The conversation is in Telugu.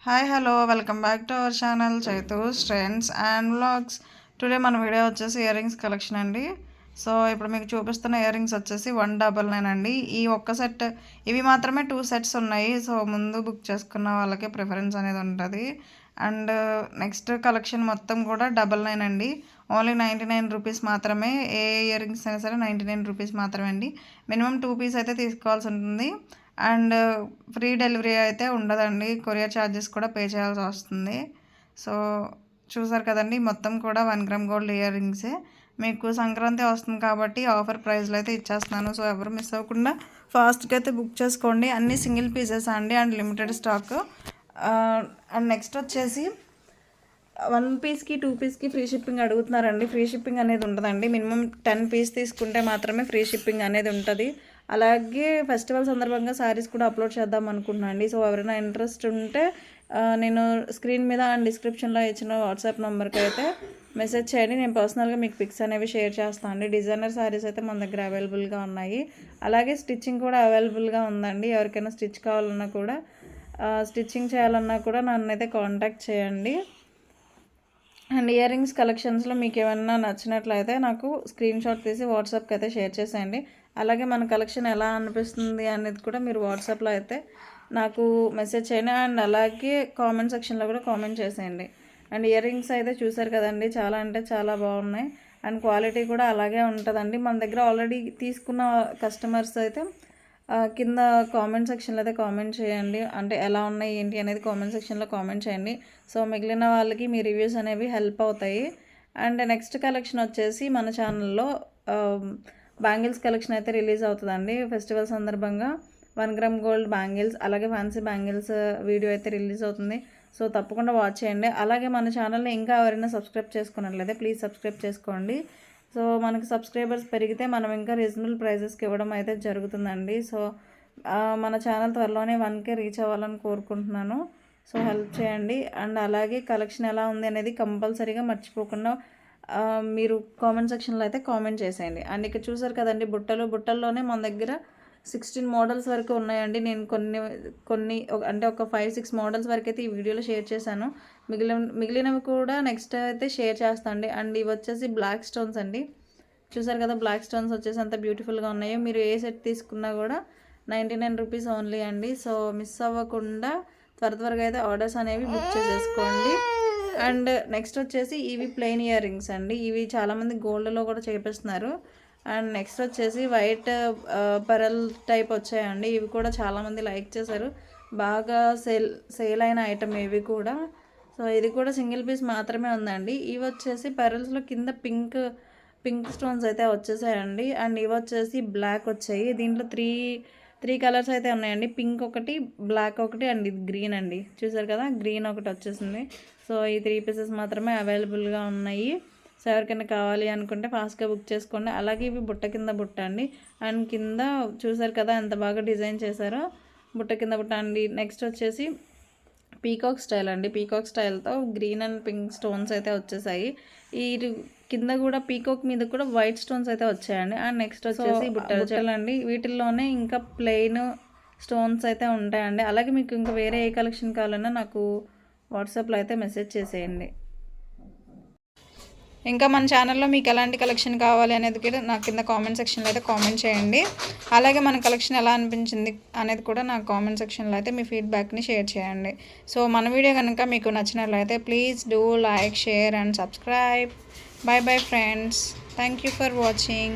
Hi hello welcome back to our channel Chaitu's trends and vlogs. Today మన వీడియో వచ్చేసి ఇయర్ రింగ్స్ కలెక్షన్ అండి. సో ఇప్పుడు మీకు చూపిస్తున్న ఇయర్ రింగ్స్ వచ్చేసి 199 అండి. ఈ ఒక్క సెట్ ఇవి మాత్రమే 2 సెట్స్ ఉన్నాయి. సో ముందు బుక్ చేసుకున్న వాళ్ళకి ప్రిఫరెన్స్ అనేది ఉంటుంది. అండ్ నెక్స్ట్ కలెక్షన్ మొత్తం కూడా 99 అండి. ఓన్లీ 99 రూపీస్ మాత్రమే. ఏ ఇయర్ రింగ్స్ అయినా సరే 99 రూపీస్ మాత్రమే అండి. మినిమం 2 పీస్ అయితే తీసుకోవాల్సి ఉంటుంది. అండ్ ఫ్రీ డెలివరీ అయితే ఉండదండి. కొరియర్ ఛార్జెస్ కూడా పే చేయాల్సి వస్తుంది. సో చూసారు కదండి, మొత్తం కూడా 1 గ్రామ్ గోల్డ్ ఇయర్ రింగ్సే. మీకు సంక్రాంతి వస్తుంది కాబట్టి ఆఫర్ ప్రైస్లో అయితే ఇచ్చేస్తున్నాను. సో ఎవరు మిస్ అవ్వకుండా ఫాస్ట్గా అయితే బుక్ చేసుకోండి. అన్నీ సింగిల్ పీసెస్ అండి and limited stock. And next వచ్చేసి 1 పీస్కి 2 పీస్కి ఫ్రీ షిప్పింగ్ అడుగుతున్నారండి. ఫ్రీ షిప్పింగ్ అనేది ఉండదండి. మినిమం 10 పీస్ తీసుకుంటే మాత్రమే ఫ్రీ షిప్పింగ్ అనేది ఉంటుంది. అలాగే ఫెస్టివల్ సందర్భంగా శారీస్ కూడా అప్లోడ్ చేద్దాం అనుకుంటున్నాను అండి. సో ఎవరైనా ఇంట్రెస్ట్ ఉంటే నేను స్క్రీన్ మీద అండ్ డిస్క్రిప్షన్లో ఇచ్చిన వాట్సాప్ నెంబర్కి అయితే మెసేజ్ చేయండి. నేను పర్సనల్గా మీకు పిక్స్ అనేవి షేర్ చేస్తాను అండి. డిజైనర్ శారీస్ అయితే మన దగ్గర అవైలబుల్గా ఉన్నాయి. అలాగే స్టిచ్చింగ్ కూడా అవైలబుల్గా ఉందండి. ఎవరికైనా స్టిచ్ కావాలన్నా కూడా స్టిచ్చింగ్ చేయాలన్నా కూడా నన్ను అయితే కాంటాక్ట్ చేయండి. అండ్ ఇయర్ రింగ్స్ కలెక్షన్స్లో మీకు ఏమైనా నచ్చినట్లయితే నాకు స్క్రీన్ షాట్ తీసి వాట్సాప్కి అయితే షేర్ చేసేయండి. అలాగే మన కలెక్షన్ ఎలా అనిపిస్తుంది అనేది కూడా మీరు వాట్సాప్లో అయితే నాకు మెసేజ్ చేయండి. అండ్ అలాగే కామెంట్ సెక్షన్లో కూడా కామెంట్ చేసేయండి. అండ్ ఇయర్ రింగ్స్ అయితే చూసారు కదండి, చాలా అంటే చాలా బాగున్నాయి. అండ్ క్వాలిటీ కూడా అలాగే ఉంటుందండి. మన దగ్గర ఆల్రెడీ తీసుకున్న కస్టమర్స్ అయితే కింద కామెంట్ సెక్షన్లో అయితే కామెంట్ చేయండి. అంటే ఎలా ఉన్నాయి ఏంటి అనేది కామెంట్ సెక్షన్లో కామెంట్ చేయండి. సో మిగిలిన వాళ్ళకి మీ రివ్యూస్ అనేవి హెల్ప్ అవుతాయి. అండ్ నెక్స్ట్ కలెక్షన్ వచ్చేసి మన ఛానల్లో బ్యాంగిల్స్ కలెక్షన్ అయితే రిలీజ్ అవుతుందండి. ఫెస్టివల్ సందర్భంగా 1 గ్రామ్ గోల్డ్ బ్యాంగిల్స్ అలాగే ఫ్యాన్సీ బ్యాంగిల్స్ వీడియో అయితే రిలీజ్ అవుతుంది. సో తప్పకుండా వాచ్ చేయండి. అలాగే మన ఛానల్ని ఇంకా ఎవరైనా సబ్స్క్రైబ్ చేసుకున్నట్లయితే ప్లీజ్ సబ్స్క్రైబ్ చేసుకోండి. సో మనకి సబ్స్క్రైబర్స్ పెరిగితే మనం ఇంకా రీజనబుల్ ప్రైజెస్కి ఇవ్వడం అయితే జరుగుతుందండి. సో మన ఛానల్ త్వరలోనే 1K రీచ్ అవ్వాలని కోరుకుంటున్నాను. సో హెల్ప్ చేయండి. అండ్ అలాగే కలెక్షన్ ఎలా ఉంది అనేది కంపల్సరీగా మర్చిపోకుండా మీరు కామెంట్ సెక్షన్లో అయితే కామెంట్ చేసేయండి. అండ్ ఇక్కడ చూసారు కదండి, బుట్టల్లోనే మన దగ్గర 16 మోడల్స్ వరకు ఉన్నాయండి. నేను కొన్ని అంటే ఒక 5-6 మోడల్స్ వరకు అయితే ఈ వీడియోలో షేర్ చేశాను. మిగిలినవి కూడా నెక్స్ట్ అయితే షేర్ చేస్తాను అండి. అండ్ ఇవి వచ్చేసి బ్లాక్ స్టోన్స్ అండి. చూసారు కదా, బ్లాక్ స్టోన్స్ వచ్చేసి అంత బ్యూటిఫుల్గా ఉన్నాయో. మీరు ఏ సెట్ తీసుకున్నా కూడా 99 రూపీస్ ఓన్లీ అండి. సో మిస్ అవ్వకుండా త్వరగా అయితే ఆర్డర్స్ అనేవి బుక్ చేసేసుకోండి. అండ్ నెక్స్ట్ వచ్చేసి ఇవి ప్లెయిన్ ఇయర్ రింగ్స్ అండి. ఇవి చాలామంది గోల్డ్లో కూడా చేపిస్తున్నారు. అండ్ నెక్స్ట్ వచ్చేసి వైట్ పెరల్ టైప్ వచ్చాయండి. ఇవి కూడా చాలామంది లైక్ చేశారు. బాగా సేల్ అయిన ఐటమ్ ఇవి కూడా. సో ఇది కూడా సింగిల్ పీస్ మాత్రమే ఉందండి. ఇవి వచ్చేసి పెరల్స్లో కింద పింక్ స్టోన్స్ అయితే వచ్చేసాయండి. అండ్ ఇవి వచ్చేసి బ్లాక్ వచ్చాయి. దీంట్లో త్రీ కలర్స్ అయితే ఉన్నాయండి. పింక్ ఒకటి, బ్లాక్ ఒకటి అండ్ ఇది గ్రీన్ అండి. చూసారు కదా, గ్రీన్ ఒకటి వచ్చేసింది. సో ఈ 3 పీసెస్ మాత్రమే అవైలబుల్గా ఉన్నాయి. సో ఎవరికైనా కావాలి అనుకుంటే ఫాస్ట్గా బుక్ చేసుకోండి. అలాగే ఇవి బుట్ట కింద బుట్ట అండి. అండ్ కింద చూసారు కదా ఎంత బాగా డిజైన్ చేశారో, బుట్ట కింద బుట్ట అండి. నెక్స్ట్ వచ్చేసి పీకాక్ స్టైల్ అండి. పీకాక్ స్టైల్తో గ్రీన్ అండ్ పింక్ స్టోన్స్ అయితే వచ్చేసాయి. ఈ కింద కూడా పీకాక్ మీద కూడా వైట్ స్టోన్స్ అయితే వచ్చాయండి. అండ్ నెక్స్ట్ వచ్చేసి బుట్టలు అండి. వీటిల్లోనే ఇంకా ప్లెయిన్ స్టోన్స్ అయితే ఉంటాయండి. అలాగే మీకు ఇంకా వేరే ఏ కలెక్షన్ కావాలన్నా నాకు వాట్సాప్లో అయితే మెసేజ్ చేసేయండి. ఇంకా మన ఛానల్లో మీకు ఎలాంటి కలెక్షన్ కావాలి అనేది కూడా నాకు కింద కామెంట్ సెక్షన్లో అయితే కామెంట్ చేయండి. అలాగే మన కలెక్షన్ ఎలా అనిపించింది అనేది కూడా నాకు కామెంట్ సెక్షన్లో అయితే మీ ఫీడ్బ్యాక్ని షేర్ చేయండి. సో మన వీడియో కనుక మీకు నచ్చినట్లయితే please do like, share and subscribe. Bye bye friends. Thank you for watching.